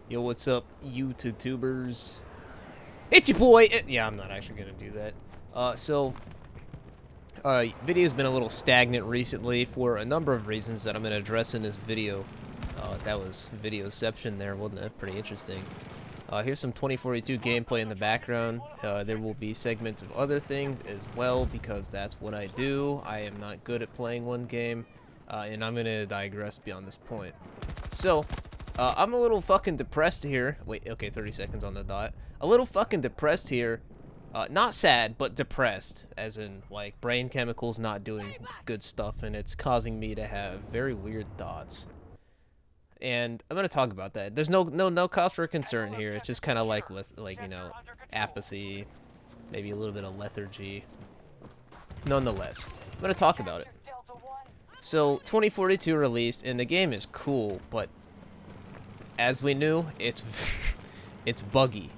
Yo, what's up, YouTubers? It's your boy. Yeah, I'm not actually gonna do that. Video's been a little stagnant recently for a number of reasons that I'm gonna address in this video. That was videoception there, wasn't it? Pretty interesting. Here's some 2042 gameplay in the background. There will be segments of other things as well because that's what I do. I am not good at playing one game, and I'm gonna digress beyond this point. So, I'm a little fucking depressed here. Wait, okay, 30 seconds on the dot. A little fucking depressed here. Not sad, but depressed, as in, like, brain chemicals not doing good stuff, and it's causing me to have very weird thoughts. And I'm gonna talk about that. There's no cause for concern here. It's just kind of like with, like, you know, apathy, maybe a little bit of lethargy. Nonetheless, I'm gonna talk about it. So, 2042 released, and the game is cool, but as we knew, it's buggy.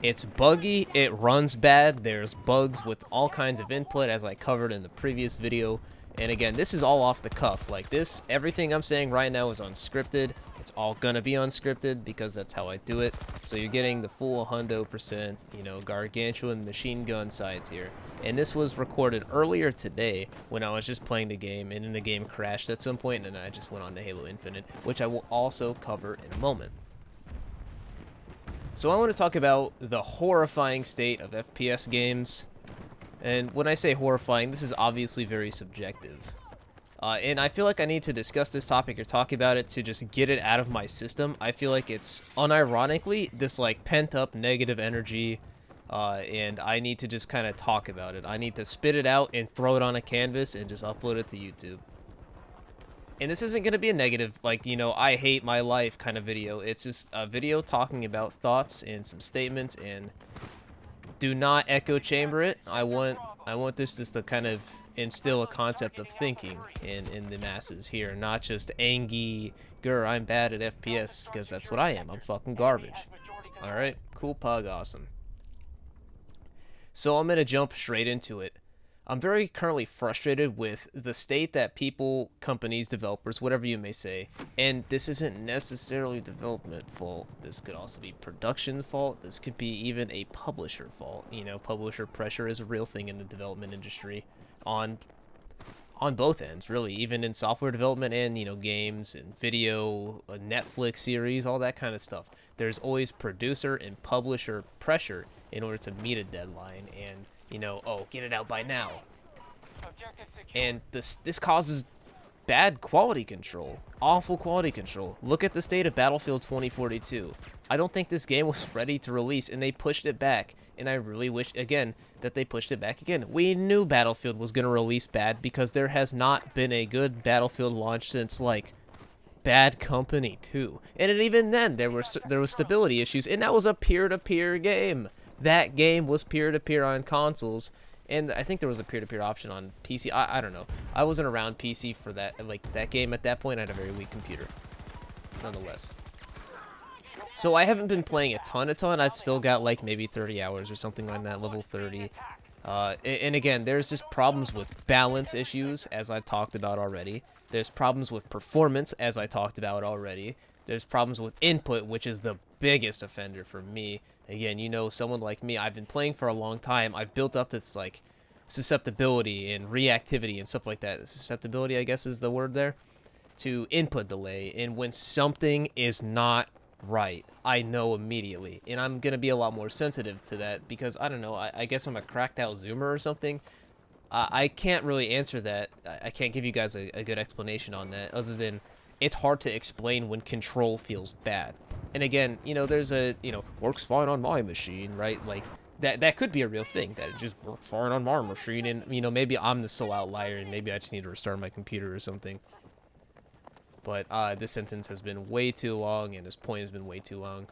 It's buggy, it runs bad, there's bugs with all kinds of input, as I covered in the previous video. And again, this is all off the cuff. Like this, everything I'm saying right now is unscripted. It's all gonna be unscripted because that's how I do it. So you're getting the full 100%, you know, gargantuan machine gun sides here. And this was recorded earlier today when I was just playing the game, and then the game crashed at some point, and I just went on to Halo Infinite, which I will also cover in a moment. So I want to talk about the horrifying state of FPS games. And when I say horrifying, this is obviously very subjective. And I feel like I need to discuss this topic or talk about it to just get it out of my system. I feel like it's, unironically, this like pent-up negative energy, and I need to just kind of talk about it. I need to spit it out and throw it on a canvas and just upload it to YouTube. And this isn't going to be a negative, like, you know, I hate my life kind of video. It's just a video talking about thoughts and some statements, and do not echo chamber it. I want this just to kind of instill a concept of thinking in the masses here, not just angy, grr, I'm bad at FPS, because that's what I am. I'm fucking garbage. Alright, cool pug, awesome. So I'm going to jump straight into it. I'm very currently frustrated with the state that people, companies, developers, whatever you may say, and this isn't necessarily development fault. This could also be production fault. This could be even a publisher fault. You know, publisher pressure is a real thing in the development industry on both ends, really, even in software development and, you know, games and video, a Netflix series, all that kind of stuff. There's always producer and publisher pressure in order to meet a deadline and, you know, oh, get it out by now. And this causes bad quality control, awful quality control. Look at the state of Battlefield 2042. I don't think this game was ready to release, and they pushed it back. And I really wish, again, that they pushed it back again. We knew Battlefield was going to release bad because there has not been a good Battlefield launch since, like, Bad Company 2. And even then, there was stability issues, and that was a peer-to-peer game. That game was peer-to-peer on consoles, and I think there was a peer-to-peer option on PC. I don't know. I wasn't around PC for that, like, that game at that point. I had a very weak computer, nonetheless. So I haven't been playing a ton. I've still got, like, maybe 30 hours or something like that, level 30. And again, there's just problems with balance issues, as I've talked about already. There's problems with performance, as I talked about already. There's problems with input, which is the biggest offender for me. Again, you know, someone like me, I've been playing for a long time. I've built up this, like, susceptibility and reactivity and stuff like that. Susceptibility, I guess, is the word there. To input delay. And when something is not right, I know immediately. And I'm going to be a lot more sensitive to that because, I don't know, I guess I'm a cracked out zoomer or something. I can't really answer that. I can't give you guys a good explanation on that other than it's hard to explain when control feels bad. And again, you know, there's a, you know, works fine on my machine, right? Like, that could be a real thing, that it just works fine on my machine, and, you know, maybe I'm the sole outlier, and maybe I just need to restart my computer or something. But, this sentence has been way too long, and this point has been way too long.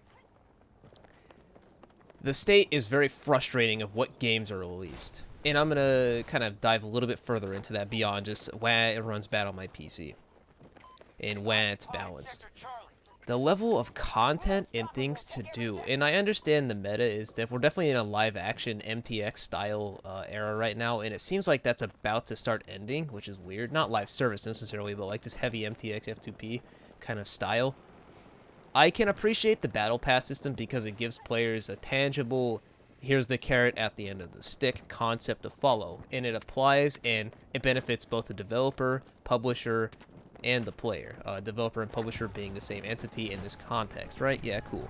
The state is very frustrating of what games are released. And I'm gonna kind of dive a little bit further into that beyond just when it runs bad on my PC. And when it's balanced. The level of content and things to do, and I understand the meta is that we're definitely in a live action MTX style era right now, and it seems like that's about to start ending, which is weird. Not live service necessarily, but like this heavy MTX F2P kind of style. I can appreciate the battle pass system because it gives players a tangible, here's the carrot at the end of the stick concept to follow, and it applies and it benefits both the developer, publisher, and the player. Developer and publisher being the same entity in this context, right? Yeah, cool.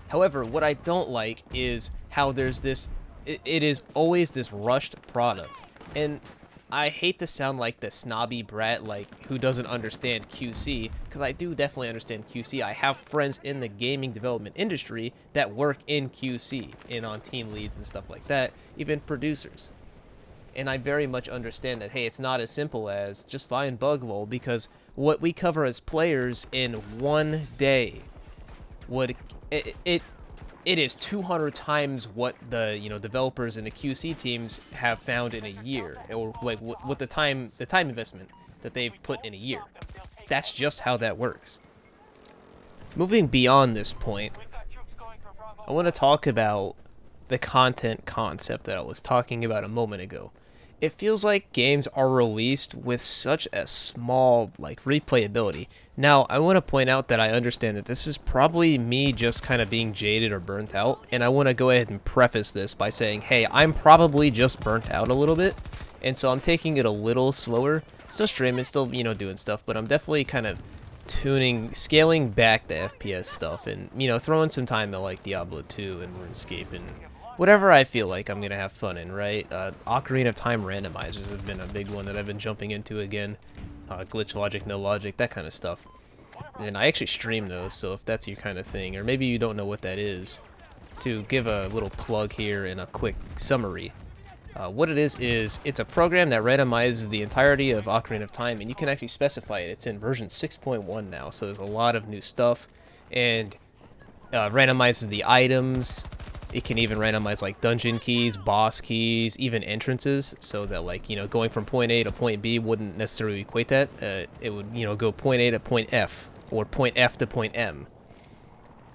However, what I don't like is how there's this, it is always this rushed product. And I hate to sound like the snobby brat, like, who doesn't understand QC, because I do definitely understand QC. I have friends in the gaming development industry that work in QC and on team leads and stuff like that, even producers. And I very much understand that, hey, it's not as simple as just find bug roll, because what we cover as players in one day would it is 200 times what the developers and the QC teams have found in a year, or like what the time investment that they've put in a year. That's just how that works. Moving beyond this point, I want to talk about the content concept that I was talking about a moment ago. It feels like games are released with such a small, like, replayability. Now, I want to point out that I understand that this is probably me just kind of being jaded or burnt out, and I want to go ahead and preface this by saying, hey, I'm probably just burnt out a little bit, and so I'm taking it a little slower. Still streaming, still, doing stuff, but I'm definitely kind of scaling back the FPS stuff, and, throwing some time to, like, Diablo 2 and RuneScape and whatever I feel like I'm going to have fun in, right? Ocarina of Time randomizers have been a big one that I've been jumping into again. Glitch logic, no logic, that kind of stuff. And I actually stream those, so if that's your kind of thing, or maybe you don't know what that is, to give a little plug here and a quick summary. What it is it's a program that randomizes the entirety of Ocarina of Time, and you can actually specify it. It's in version 6.1 now, so there's a lot of new stuff, and randomizes the items. It can even randomize like dungeon keys, boss keys, even entrances, so that like, going from point A to point B wouldn't necessarily equate that. It would, go point A to point F, or point F to point M.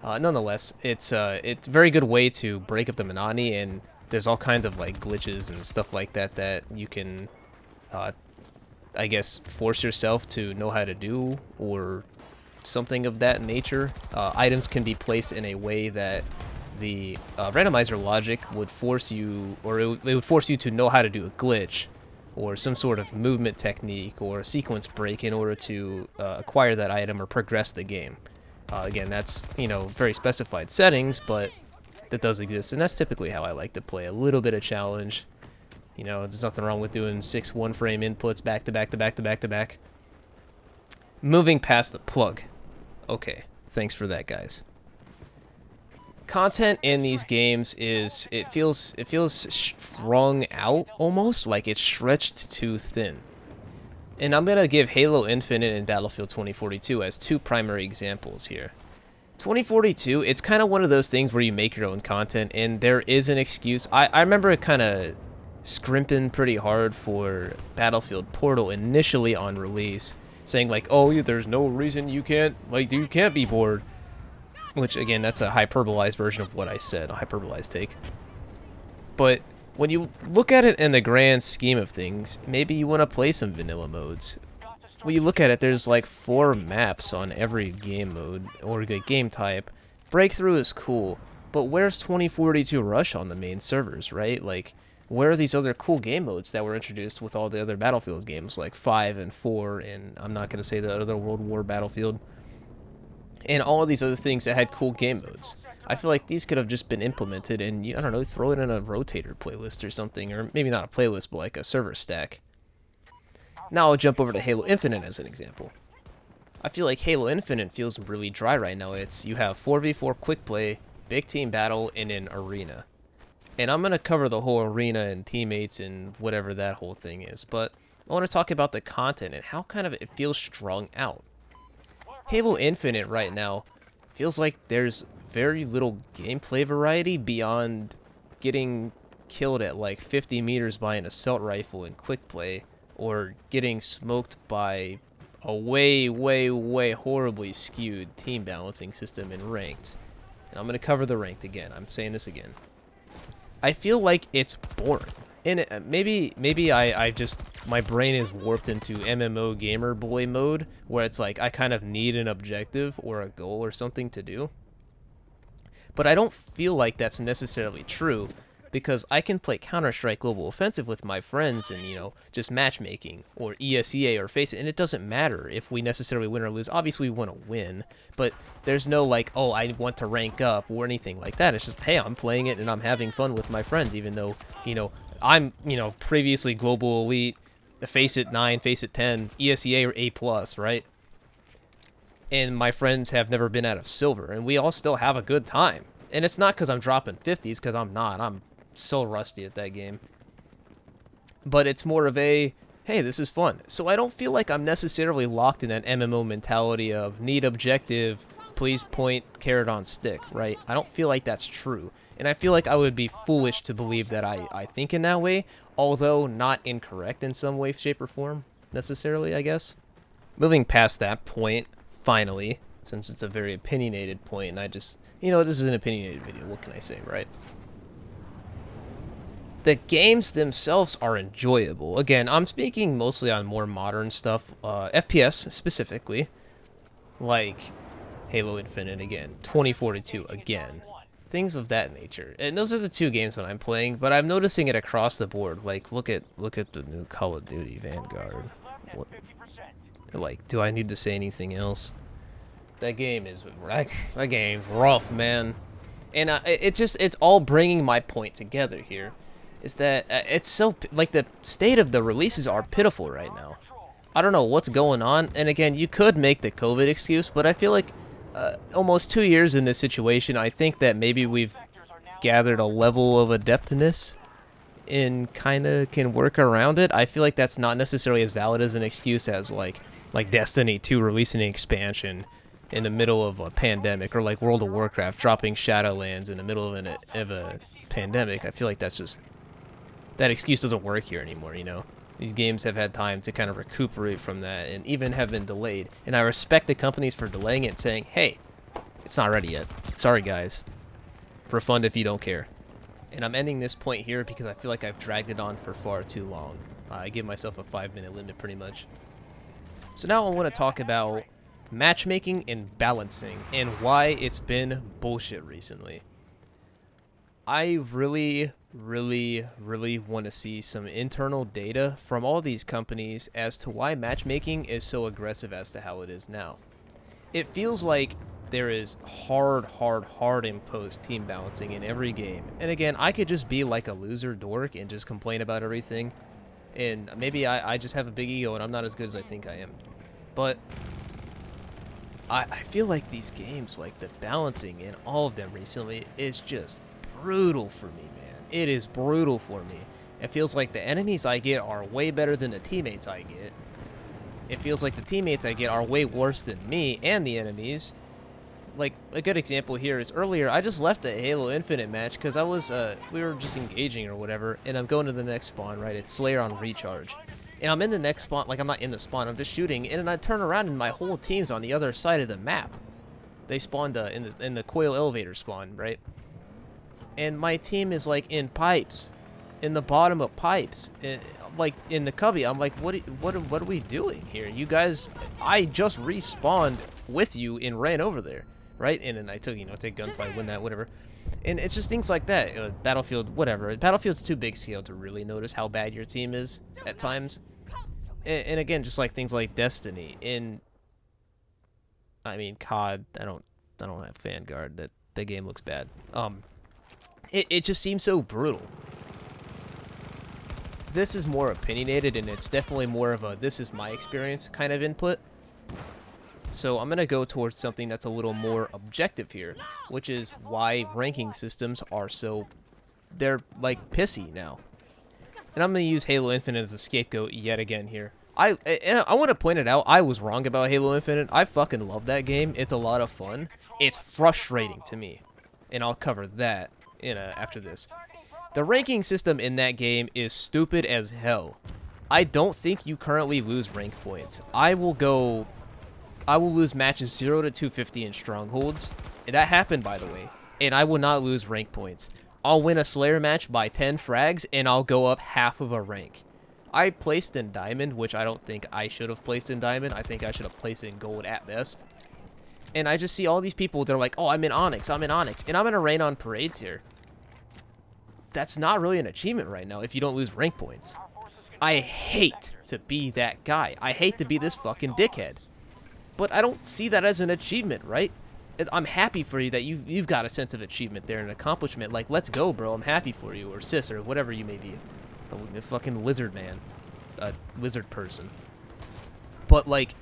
Nonetheless, it's a very good way to break up the monotony, and there's all kinds of like glitches and stuff like that that you can, I guess, force yourself to know how to do, or something of that nature. Items can be placed in a way that the randomizer logic would force you, or it would force you to know how to do a glitch, or some sort of movement technique, or a sequence break in order to acquire that item or progress the game. Again, that's, very specified settings, but that does exist, and that's typically how I like to play. A little bit of challenge. There's nothing wrong with doing 6 one-frame inputs back to back to back to back to back. Moving past the plug. Okay, thanks for that, guys. Content in these games it feels strung out, almost like it's stretched too thin. And I'm gonna give Halo Infinite and Battlefield 2042 as two primary examples here. 2042, it's kind of one of those things where you make your own content, and there is an excuse. I remember kind of scrimping pretty hard for Battlefield Portal initially on release, saying like, oh, there's no reason you can't be bored. Which, again, that's a hyperbolized version of what I said, a hyperbolized take. But when you look at it in the grand scheme of things, maybe you want to play some vanilla modes. When you look at it, there's like 4 maps on every game mode, or game type. Breakthrough is cool, but where's 2042 Rush on the main servers, right? Like, where are these other cool game modes that were introduced with all the other Battlefield games, like 5 and 4, and I'm not going to say the other World War Battlefield, and all of these other things that had cool game modes. I feel like these could have just been implemented and, I don't know, throw it in a rotator playlist or something, or maybe not a playlist, but like a server stack. Now I'll jump over to Halo Infinite as an example. I feel like Halo Infinite feels really dry right now. You have 4v4 quick play, big team battle, and an arena. And I'm going to cover the whole arena and teammates and whatever that whole thing is, but I want to talk about the content and how kind of it feels strung out. Halo Infinite right now feels like there's very little gameplay variety beyond getting killed at like 50 meters by an assault rifle in quick play, or getting smoked by a way horribly skewed team balancing system in ranked. And I'm going to cover the ranked again. I'm saying this again. I feel like it's boring. And maybe I just, my brain is warped into MMO gamer boy mode, where it's like I kind of need an objective or a goal or something to do. But I don't feel like that's necessarily true, because I can play Counter-Strike Global Offensive with my friends and, you know, just matchmaking or ESEA or Face It, and it doesn't matter if we necessarily win or lose. Obviously, we want to win, but there's no, like, oh, I want to rank up or anything like that. It's just, hey, I'm playing it and I'm having fun with my friends, even though, you know, I'm, you know, previously Global Elite, Face It 9, Face It 10, ESEA or A+, right? And my friends have never been out of silver, and we all still have a good time. And it's not because I'm dropping 50s, because I'm not. I'm so rusty at that game. But it's more of a, hey, this is fun. So I don't feel like I'm necessarily locked in that MMO mentality of need objective, please point, carrot on stick, right? I don't feel like that's true. And I feel like I would be foolish to believe that I think in that way, although not incorrect in some way, shape, or form, necessarily, I guess. Moving past that point, finally, since it's a very opinionated point, and I just, you know, this is an opinionated video, what can I say, right? The games themselves are enjoyable. Again, I'm speaking mostly on more modern stuff, FPS specifically, like Halo Infinite again, 2042 again, things of that nature. And those are the two games that I'm playing, but I'm noticing it across the board. Like, look at the new Call of Duty Vanguard. What, like, do I need to say anything else? That game is that game's rough, man. And it's all bringing my point together here. Is that it's so, like, the state of the releases are pitiful right now. I don't know what's going on, and again, you could make the COVID excuse, but I feel like almost 2 years in this situation, I think that maybe we've gathered a level of adeptness and kind of can work around it. I feel like that's not necessarily as valid as an excuse as, like Destiny 2 releasing an expansion in the middle of a pandemic, or like World of Warcraft dropping Shadowlands in the middle of a pandemic. I feel like that's just, that excuse doesn't work here anymore, you know? These games have had time to kind of recuperate from that and even have been delayed. And I respect the companies for delaying it and saying, hey, it's not ready yet. Sorry, guys. Refund if you don't care. And I'm ending this point here because I feel like I've dragged it on for far too long. I give myself a 5-minute limit pretty much. So now I want to talk about matchmaking and balancing and why it's been bullshit recently. I really want to see some internal data from all these companies as to why matchmaking is so aggressive as to how it is now. It feels like there is hard imposed team balancing in every game. And again, I could just be like a loser dork and just complain about everything. And maybe I just have a big ego and I'm not as good as I think I am. But I feel like these games, like the balancing in all of them recently, is just brutal for me, man. It is brutal for me. It feels like the enemies I get are way better than the teammates I get. It feels like the teammates I get are way worse than me and the enemies. Like, a good example here is earlier, I just left a Halo Infinite match because I was, we were just engaging or whatever, and I'm going to the next spawn, right? It's Slayer on recharge. And I'm in the next spawn, like, I'm not in the spawn, I'm just shooting, and then I turn around and my whole team's on the other side of the map. They spawned in the coil elevator spawn, right? And my team is, like, in pipes, in the bottom of pipes, like, in the cubby. I'm like, what are we doing here? You guys, I just respawned with you and ran over there, right? And then I took, you know, take gunfight, win that, whatever. And it's just things like that. Battlefield, whatever. Battlefield's too big scale to really notice how bad your team is at times. And again, just like things like Destiny. I mean, COD. I don't have Vanguard. That game looks bad. It just seems so brutal. This is more opinionated, and it's definitely more of a this is my experience kind of input. So I'm going to go towards something that's a little more objective here, which is why ranking systems are so, they're like pissy now. And I'm going to use Halo Infinite as a scapegoat yet again here. I want to point it out, I was wrong about Halo Infinite. I fucking love that game. It's a lot of fun. It's frustrating to me, and I'll cover that after this. The ranking system in that game is stupid as hell. I don't think you currently lose rank points. I will lose matches 0 to 250 in strongholds. That happened, by the way. And I will not lose rank points. I'll win a Slayer match by 10 frags, and I'll go up half of a rank. I placed in Diamond, which I don't think I should have placed in Diamond. I think I should have placed in Gold at best. And I just see all these people, they're like, oh, I'm in Onyx, and I'm going to rain on parades here. That's not really an achievement right now if you don't lose rank points. I hate to be that guy. I hate to be this fucking dickhead. But I don't see that as an achievement, right? I'm happy for you that you've got a sense of achievement there, an accomplishment. Like, let's go, bro. I'm happy for you, or sis, or whatever you may be. A fucking lizard man. A lizard person. But, like,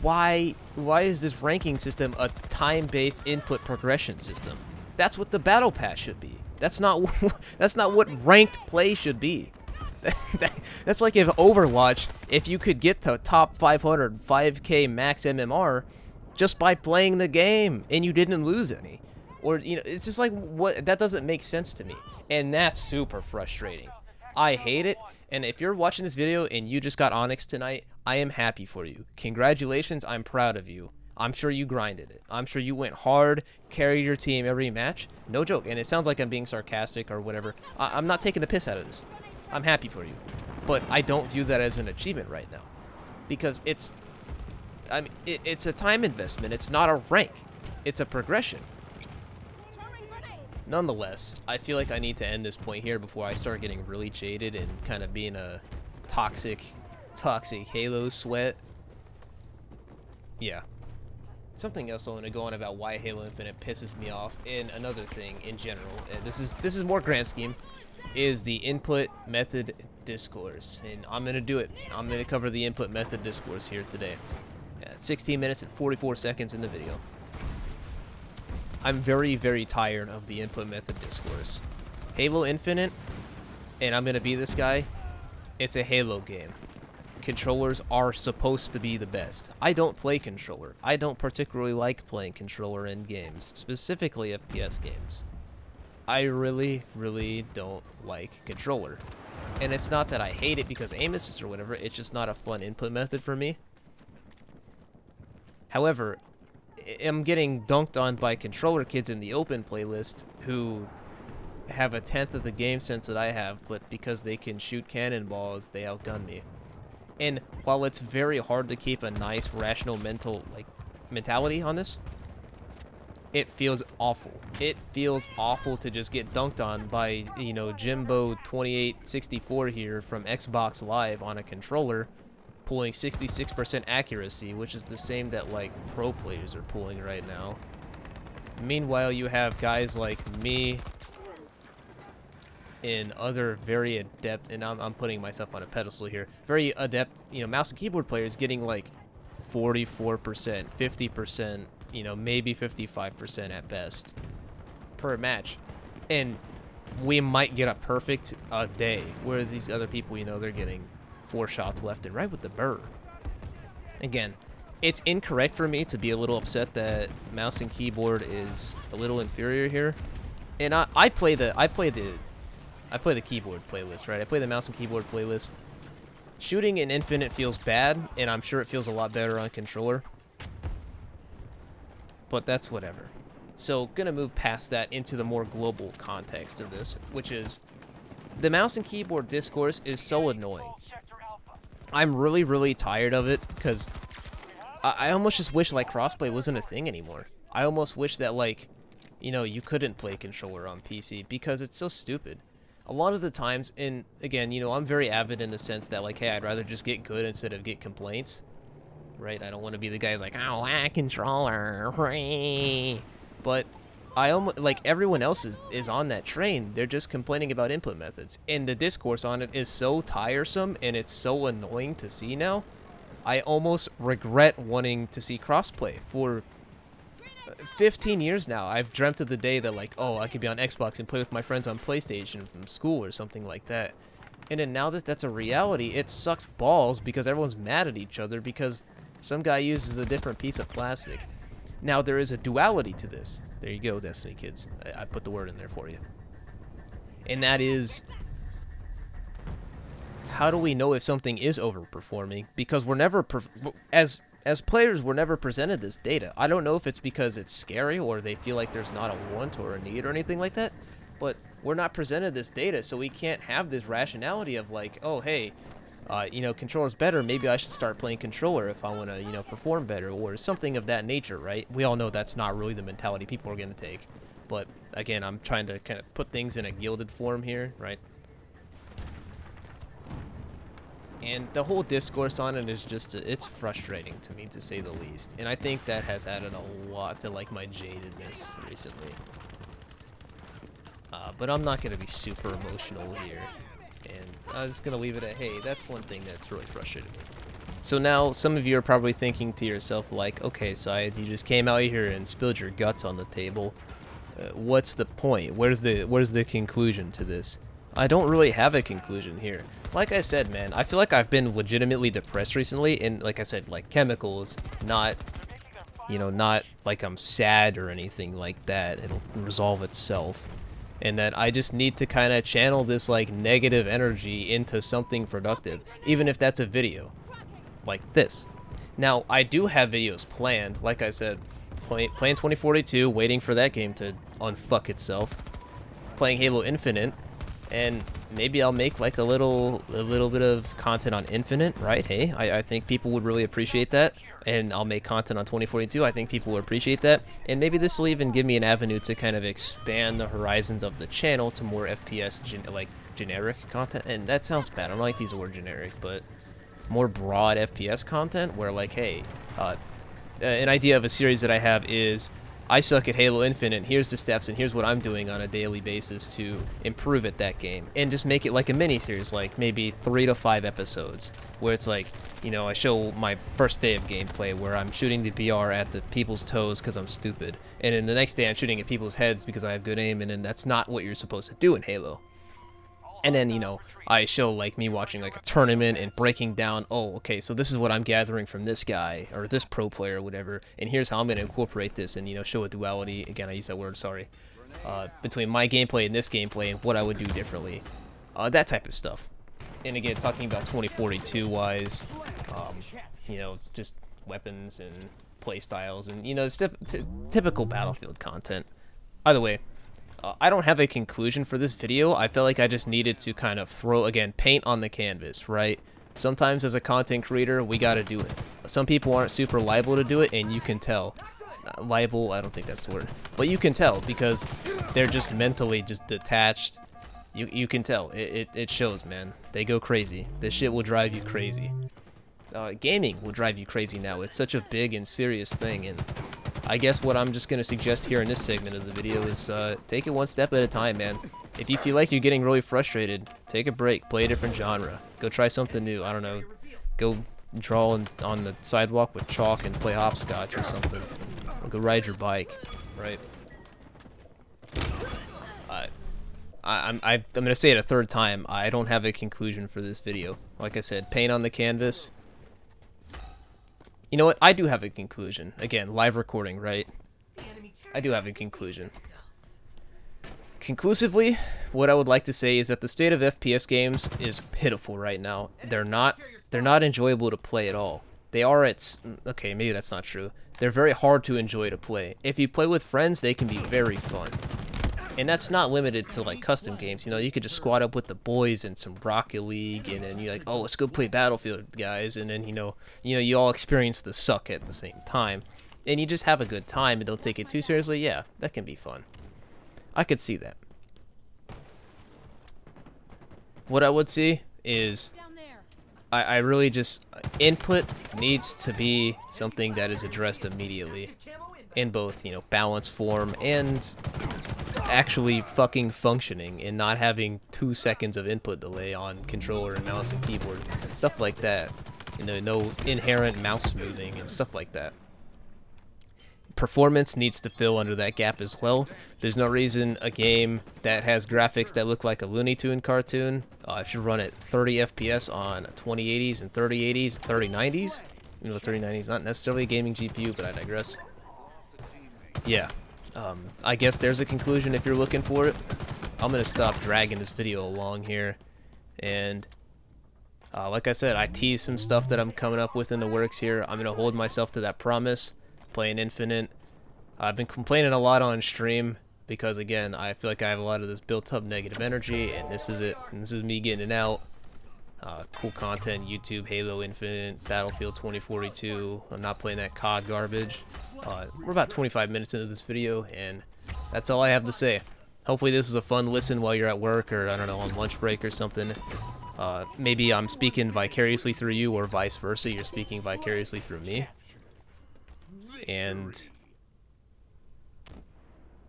why is this ranking system a time-based input progression system? That's what the battle pass should be. That's not what ranked play should be. That's like if Overwatch, if you could get to top 500 5k max MMR just by playing the game and you didn't lose any. Or, you know, it's just like, what? That doesn't make sense to me. And that's super frustrating. I hate it. And if you're watching this video and you just got Onyx tonight, I am happy for you. Congratulations, I'm proud of you. I'm sure you grinded it. I'm sure you went hard, carried your team every match. No joke. And it sounds like I'm being sarcastic or whatever. I'm not taking the piss out of this. I'm happy for you. But I don't view that as an achievement right now. Because it's a time investment. It's not a rank. It's a progression. Nonetheless, I feel like I need to end this point here before I start getting really jaded and kind of being a toxic Halo sweat. Yeah. Something else I want to go on about why Halo Infinite pisses me off, and another thing in general, and this is more grand scheme, is the input method discourse. And I'm going to do it. I'm going to cover the input method discourse here today. 16 minutes and 44 seconds in the video. I'm very, very tired of the input method discourse. Halo Infinite, and I'm going to be this guy, it's a Halo game. Controllers are supposed to be the best. I don't play controller. I don't particularly like playing controller in games, specifically FPS games. I really, really don't like controller. And it's not that I hate it because aim assist or whatever, it's just not a fun input method for me. However, I'm getting dunked on by controller kids in the open playlist who have a tenth of the game sense that I have, but because they can shoot cannonballs, they outgun me. And while it's very hard to keep a nice, rational mentality on this, it feels awful. It feels awful to just get dunked on by, you know, Jimbo 2864 here from Xbox Live on a controller, pulling 66% accuracy, which is the same that, like, pro players are pulling right now. Meanwhile, you have guys like me and other very adept, and I'm putting myself on a pedestal here, very adept, you know, mouse and keyboard players getting, like, 44%, 50%, you know, maybe 55% at best per match. And we might get a perfect a day, whereas these other people, you know, they're getting 4 shots left and right with the burr. Again, it's incorrect for me to be a little upset that mouse and keyboard is a little inferior here. And I play the keyboard playlist, right? I play the mouse and keyboard playlist. Shooting in Infinite feels bad, and I'm sure it feels a lot better on controller. But that's whatever. So, gonna move past that into the more global context of this, which is the mouse and keyboard discourse is so annoying. I'm really, really tired of it, because I almost just wish, like, crossplay wasn't a thing anymore. I almost wish that, like, you know, you couldn't play controller on PC, because it's so stupid. A lot of the times, and again, you know, I'm very avid in the sense that, like, hey, I'd rather just get good instead of get complaints, right? I don't want to be the guy who's like, oh, controller, but I almost, like, everyone else is on that train. They're just complaining about input methods, and the discourse on it is so tiresome, and it's so annoying to see now. I almost regret wanting to see crossplay. For 15 years now, I've dreamt of the day that, like, oh, I could be on Xbox and play with my friends on PlayStation from school or something like that. And then now that that's a reality, it sucks balls because everyone's mad at each other because some guy uses a different piece of plastic. Now, there is a duality to this. There you go, Destiny kids. I put the word in there for you. And that is, how do we know if something is overperforming? Because we're never, as as players, we're never presented this data. I don't know if it's because it's scary or they feel like there's not a want or a need or anything like that, but we're not presented this data, so we can't have this rationality of like, oh, hey, you know, controller's better, maybe I should start playing controller if I want to, you know, perform better, or something of that nature, right? We all know that's not really the mentality people are going to take. But, again, I'm trying to kind of put things in a gilded form here, right? And the whole discourse on it is just, it's frustrating to me, to say the least. And I think that has added a lot to, like, my jadedness recently. But I'm not going to be super emotional here. And I'm just going to leave it at, hey, that's one thing that's really frustrated me. So now, some of you are probably thinking to yourself, like, okay, Syed, you just came out here and spilled your guts on the table. What's the point? Where's the conclusion to this? I don't really have a conclusion here. Like I said, man, I feel like I've been legitimately depressed recently, and like I said, like chemicals, not, you know, not like I'm sad or anything like that. It'll resolve itself. And that I just need to kind of channel this like negative energy into something productive, even if that's a video like this. Now, I do have videos planned, like I said, playing 2042, waiting for that game to unfuck itself, playing Halo Infinite, and maybe I'll make like a little bit of content on Infinite, right? Hey, I think people would really appreciate that. And I'll make content on 2042. I think people will appreciate that. And maybe this will even give me an avenue to kind of expand the horizons of the channel to more FPS, like generic content. And that sounds bad. I don't like to use the word generic, but more broad FPS content where like, hey, an idea of a series that I have is I suck at Halo Infinite, here's the steps, and here's what I'm doing on a daily basis to improve at that game. And just make it like a mini-series, like maybe 3 to 5 episodes, where it's like, you know, I show my first day of gameplay where I'm shooting the BR at the people's toes because I'm stupid. And then the next day I'm shooting at people's heads because I have good aim, and then that's not what you're supposed to do in Halo. And then, you know, I show, like, me watching, like, a tournament and breaking down, oh, okay, so this is what I'm gathering from this guy, or this pro player, or whatever, and here's how I'm going to incorporate this and, you know, show a duality, again, I use that word, sorry, between my gameplay and this gameplay and what I would do differently. That type of stuff. And again, talking about 2042-wise, you know, just weapons and playstyles and, you know, typical Battlefield content. Either way, I don't have a conclusion for this video. I felt like I just needed to kind of throw, again, paint on the canvas, right? Sometimes as a content creator, we gotta do it. Some people aren't super liable to do it, and you can tell. Liable, I don't think that's the word. But you can tell because they're just mentally just detached. You can tell. It shows, man. They go crazy. This shit will drive you crazy. Gaming will drive you crazy now. It's such a big and serious thing, and I guess what I'm just going to suggest here in this segment of the video is take it one step at a time, man. If you feel like you're getting really frustrated, take a break, play a different genre, go try something new. I don't know, go draw on the sidewalk with chalk and play hopscotch or something. Or go ride your bike, right? I'm going to say it a third time. I don't have a conclusion for this video. Like I said, paint on the canvas. You know what? I do have a conclusion. Again, live recording, right? I do have a conclusion. Conclusively, what I would like to say is that the state of FPS games is pitiful right now. They're not enjoyable to play at all. They are okay, maybe that's not true. They're very hard to enjoy to play. If you play with friends, they can be very fun. And that's not limited to like custom games. You know, you could just squad up with the boys in some Rocket League, and then you're like, oh, let's go play Battlefield, guys. And then you all experience the suck at the same time, and you just have a good time and don't take it too seriously. Yeah, that can be fun. I could see that. What I would see is, I really just input needs to be something that is addressed immediately, in both, you know, balance form and actually fucking functioning, and not having 2 seconds of input delay on controller and mouse and keyboard, stuff like that. You know, no inherent mouse smoothing and stuff like that. Performance needs to fill under that gap as well. There's no reason a game that has graphics that look like a Looney Tune cartoon should run at 30 FPS on 2080s and 3080s, 3090s. You know, 3090 is not necessarily a gaming GPU, but I digress. Yeah. I guess there's a conclusion if you're looking for it. I'm going to stop dragging this video along here, and Like I said, I teased some stuff that I'm coming up with in the works here. I'm gonna hold myself to that promise. Playing Infinite. I've been complaining a lot on stream because, again, I feel like I have a lot of this built-up negative energy, and this is it. And this is me getting it out. Cool content, YouTube, Halo Infinite, Battlefield 2042. I'm not playing that COD garbage. We're about 25 minutes into this video, and that's all I have to say. Hopefully this was a fun listen while you're at work or, I don't know, on lunch break or something. Maybe I'm speaking vicariously through you, or vice versa, you're speaking vicariously through me. And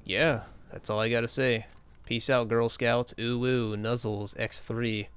yeah, that's all I gotta say. Peace out, Girl Scouts. Ooh, ooh, Nuzzles, X3.